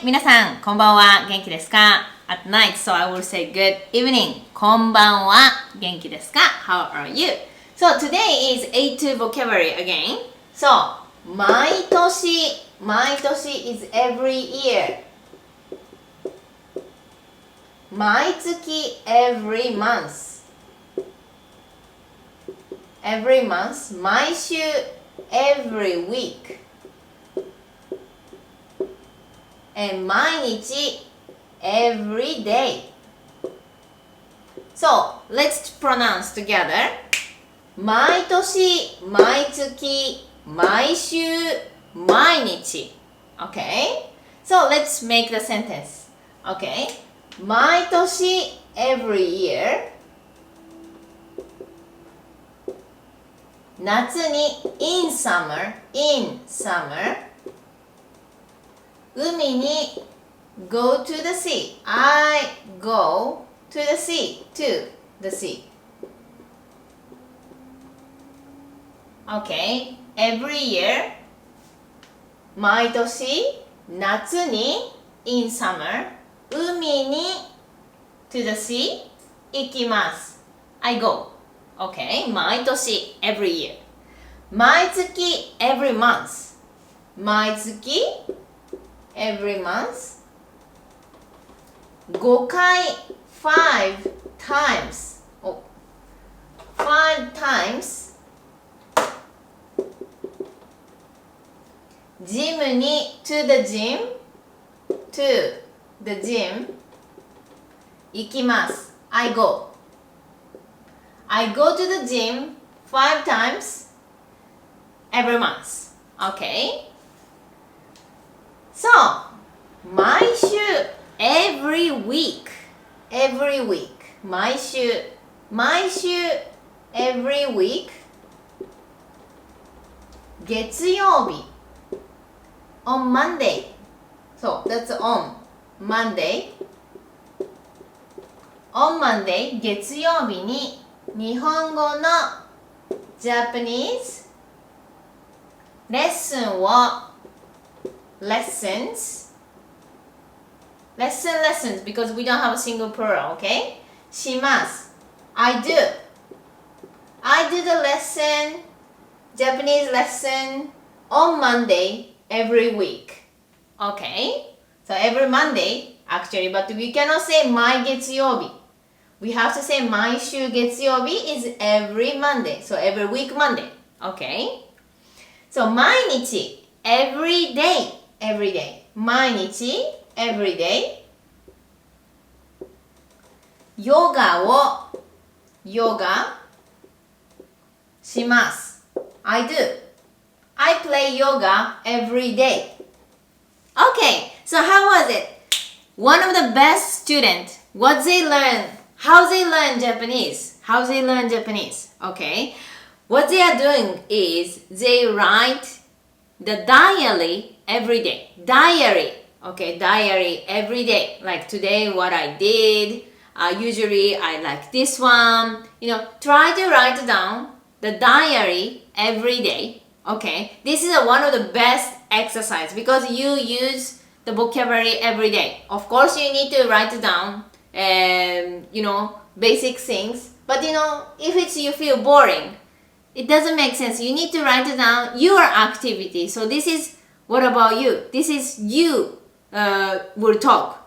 い、皆さん、こんばんは。元気ですか？ At night, so I will say good evening. こんばんは。元気ですか？ How are you? So today is A2 vocabulary again. So, 毎年is every year. 毎月 every month. Every month. 毎週 every week. And 毎日 every day. So, let's pronounce together. 毎年、毎月、毎週、毎日。Okay? So, let's make the sentence. Okay? 毎年 every year. 夏に in summer. 海に go to the sea. I go to the sea. To the sea. Okay. Every year. 毎年夏に in summer. 海に to the sea. 行きます。I go. Okay. 毎年 every year. 毎月 every month. 毎月 every month. 5回 5 times. 5 times. ジムに to the gym. To the gym. 行きます。I go. I go to the gym 5 times every month. Okay? So, 毎週 every week. Every week. 毎週 every week. 月曜日 on Monday. So, that's on Monday. On Monday, 月曜日に日本語の Japanese レッスンを lessons because we don't have a single plural, okay? します I do the lesson Japanese lesson on Monday every week. Okay? So every Monday actually, but we cannot say 毎月曜日. We have to say 毎週月曜日 is every Monday. So every week Monday. Okay? So 毎日 every day. 毎日 every day. ヨガします。I do. I play yoga every day. Okay, so how was it? One of the best students, what they learn, how they learn Japanese. Okay, what they are doing is they write the diary every day. Diary every day. Like today, what I did. Usually, I like this one. Try to write down the diary every day. Okay, this is one of the best exercise because you use the vocabulary every day. Of course, you need to write down, basic things. But if you feel boring, it doesn't make sense. You need to write down your activity. So this is what about you? This is you will talk.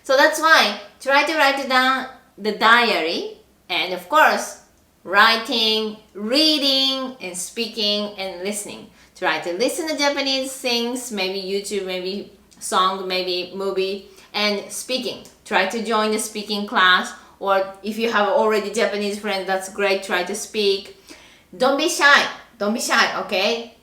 So that's why try to write down the diary, and of course, writing, reading, and speaking and listening. Try to listen to Japanese things, maybe YouTube, maybe song, maybe movie, and speaking. Try to join the speaking class, or if you have already Japanese friends, that's great. Try to speak. Don't be shy, okay?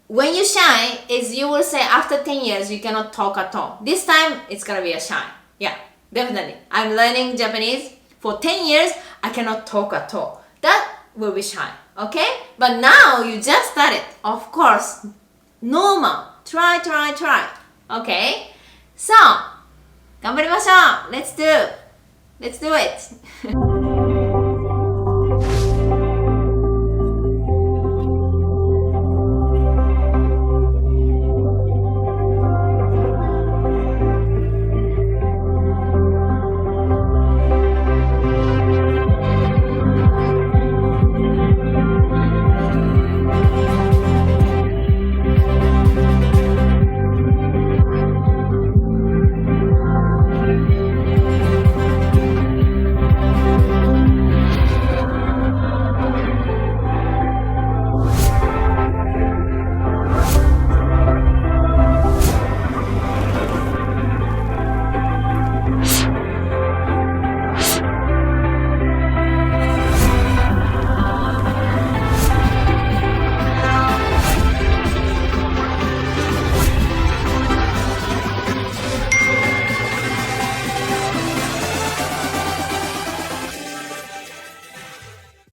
When you shy, is you will say after 10 years you cannot talk at all. This time it's gonna be a shy. Yeah, definitely. I'm learning Japanese for 10 years. I cannot talk at all. That will be shy, okay? But now you just started. Of course, normal. Try. Okay? So, 頑張りましょう. Let's do it.